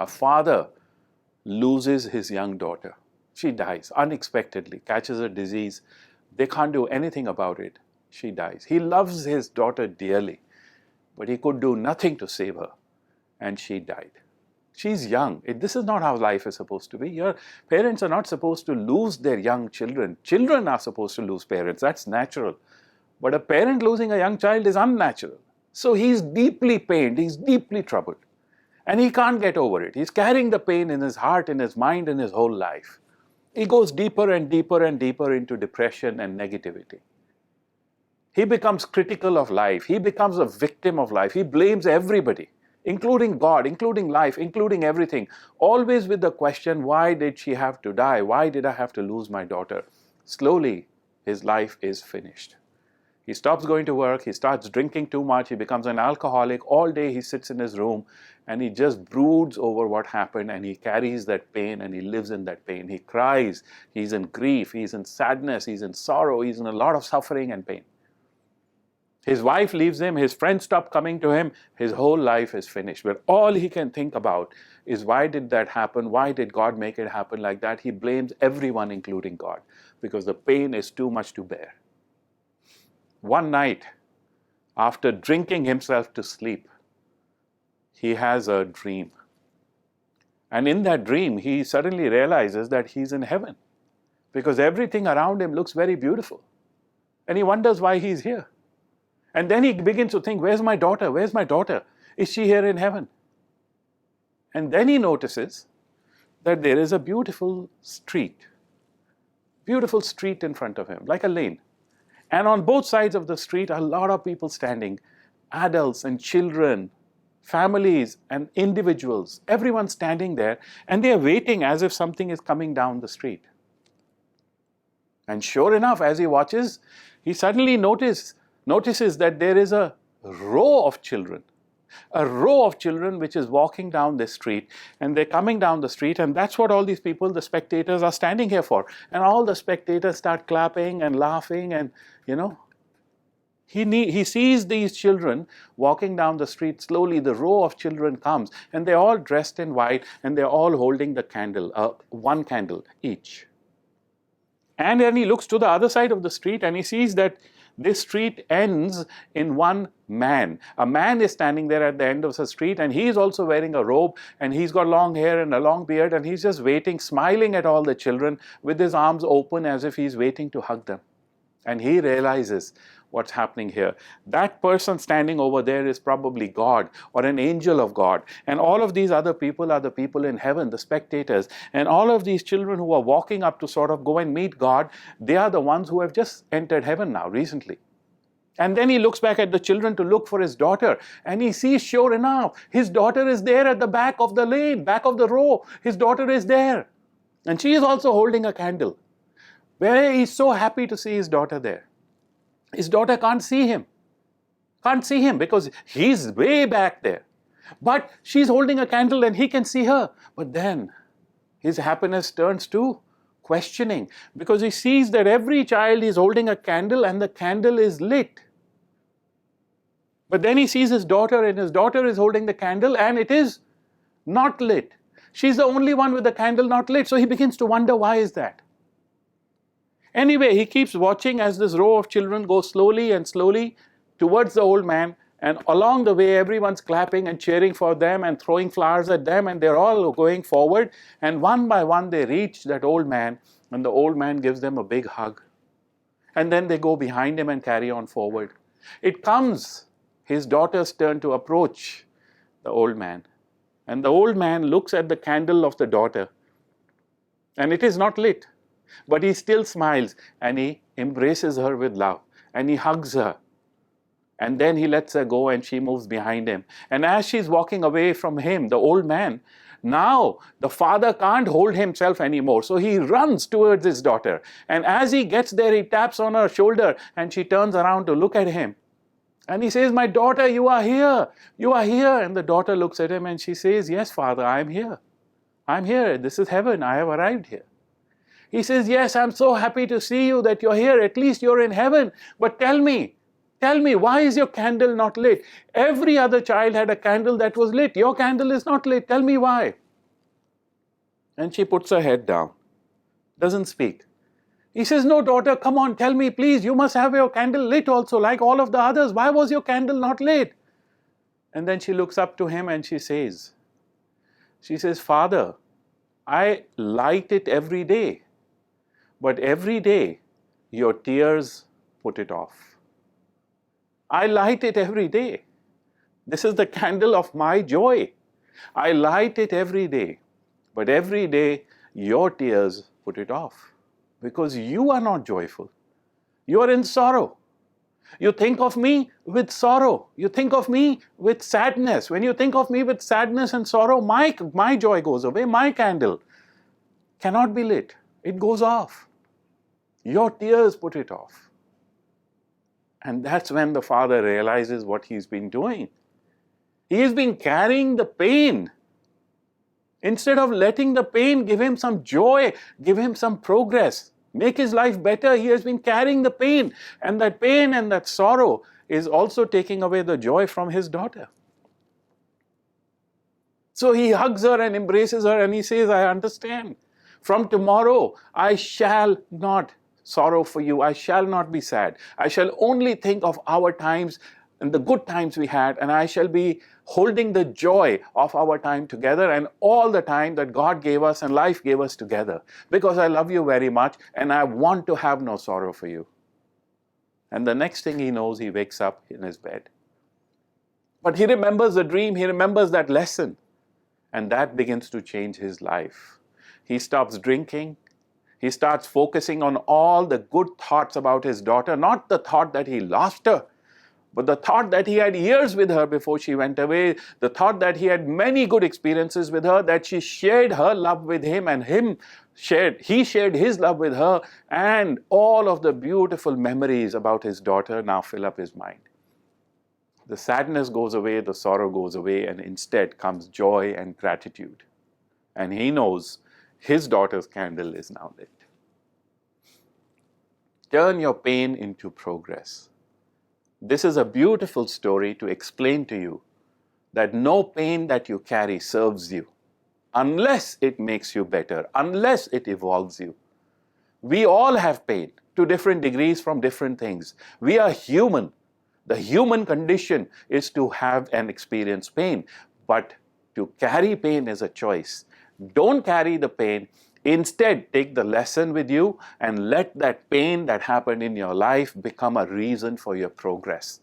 A father loses his young daughter. She dies unexpectedly, catches a disease. They can't do anything about it. She dies. He loves his daughter dearly, but he could do nothing to save her, and she died. She's young. This is not how life is supposed to be. Your parents are not supposed to lose their young children. Children are supposed to lose parents. That's natural. But a parent losing a young child is unnatural. So he's deeply pained. He's deeply troubled. And he can't get over it. He's carrying the pain in his heart, in his mind, in his whole life. He goes deeper and deeper and deeper into depression and negativity. He becomes critical of life. He becomes a victim of life. He blames everybody, including God, including life, including everything. Always with the question, why did she have to die? Why did I have to lose my daughter? Slowly, his life is finished. He stops going to work, he starts drinking too much, he becomes an alcoholic. All day he sits in his room and he just broods over what happened, and he carries that pain and he lives in that pain. He cries, he's in grief, he's in sadness, he's in sorrow, he's in a lot of suffering and pain. His wife leaves him, his friends stop coming to him, his whole life is finished. But all he can think about is, why did that happen? Why did God make it happen like that? He blames everyone, including God, because the pain is too much to bear. One night, after drinking himself to sleep, he has a dream. And in that dream, he suddenly realizes that he's in heaven, because everything around him looks very beautiful. And he wonders why he's here. And then he begins to think, where's my daughter? Where's my daughter? Is she here in heaven? And then he notices that there is a beautiful street in front of him, like a lane. And on both sides of the street, a lot of people standing, adults and children, families and individuals, everyone standing there, and they are waiting as if something is coming down the street. And sure enough, as he watches, he suddenly notices that there is a row of children which is walking down the street, and they're coming down the street, and that's what all these people, the spectators, are standing here for. And all the spectators start clapping and laughing, and he sees these children walking down the street. Slowly the row of children comes, and they're all dressed in white, and they're all holding the candle, one candle each. And then he looks to the other side of the street, and he sees that this street ends in one man. A man is standing there at the end of the street, and he is also wearing a robe, and he's got long hair and a long beard, and he's just waiting, smiling at all the children with his arms open as if he's waiting to hug them. And he realizes what's happening here. That person standing over there is probably God or an angel of God. And all of these other people are the people in heaven, the spectators. And all of these children who are walking up to sort of go and meet God, they are the ones who have just entered heaven now, recently. And then he looks back at the children to look for his daughter, and he sees, sure enough, his daughter is there at the back of the lane, back of the row. His daughter is there. And she is also holding a candle. Where he's so happy to see his daughter there. His daughter can't see him because he's way back there. But she's holding a candle and he can see her. But then his happiness turns to questioning, because he sees that every child is holding a candle and the candle is lit. But then he sees his daughter, and his daughter is holding the candle and it is not lit. She's the only one with the candle not lit. So he begins to wonder, why is that? Anyway, he keeps watching as this row of children goes slowly and slowly towards the old man, and along the way everyone's clapping and cheering for them and throwing flowers at them, and they're all going forward, and one by one they reach that old man, and the old man gives them a big hug. And then they go behind him and carry on forward. It comes his daughter's turn to approach the old man, and the old man looks at the candle of the daughter, and it is not lit. But he still smiles, and he embraces her with love, and he hugs her. And then he lets her go, and she moves behind him. And as she's walking away from him, the old man, now the father can't hold himself anymore. So he runs towards his daughter. And as he gets there, he taps on her shoulder, and she turns around to look at him. And he says, "My daughter, you are here. You are here." And the daughter looks at him and she says, "Yes, father, I am here. I'm here. This is heaven. I have arrived here." He says, "Yes, I'm so happy to see you that you're here. At least you're in heaven. But tell me, why is your candle not lit? Every other child had a candle that was lit. Your candle is not lit. Tell me why." And she puts her head down, doesn't speak. He says, "No, daughter, come on, tell me, please. You must have your candle lit also, like all of the others. Why was your candle not lit?" And then she looks up to him and she says, "Father, I light it every day, but every day your tears put it off. I light it every day. This is the candle of my joy. I light it every day, but every day your tears put it off because you are not joyful. You are in sorrow. You think of me with sorrow. You think of me with sadness. When you think of me with sadness and sorrow, my joy goes away. My candle cannot be lit. It goes off. Your tears put it off." And that's when the father realizes what he's been doing. He has been carrying the pain. Instead of letting the pain give him some joy, give him some progress, make his life better, he has been carrying the pain. And that sorrow is also taking away the joy from his daughter. So he hugs her and embraces her and he says, "I understand. From tomorrow, I shall not sorrow for you. I shall not be sad. I shall only think of our times and the good times we had, and I shall be holding the joy of our time together and all the time that God gave us and life gave us together, because I love you very much and I want to have no sorrow for you." And the next thing he knows, he wakes up in his bed. But he remembers the dream, he remembers that lesson, and that begins to change his life. He stops drinking. He starts focusing on all the good thoughts about his daughter, not the thought that he lost her, but the thought that he had years with her before she went away, the thought that he had many good experiences with her, that she shared her love with him and he shared his love with her, and all of the beautiful memories about his daughter now fill up his mind. The sadness goes away, the sorrow goes away, and instead comes joy and gratitude. And he knows his daughter's candle is now lit. Turn your pain into progress. This is a beautiful story to explain to you that no pain that you carry serves you unless it makes you better, unless it evolves you. We all have pain to different degrees from different things. We are human. The human condition is to have and experience pain, but to carry pain is a choice. Don't carry the pain. Instead, take the lesson with you and let that pain that happened in your life become a reason for your progress.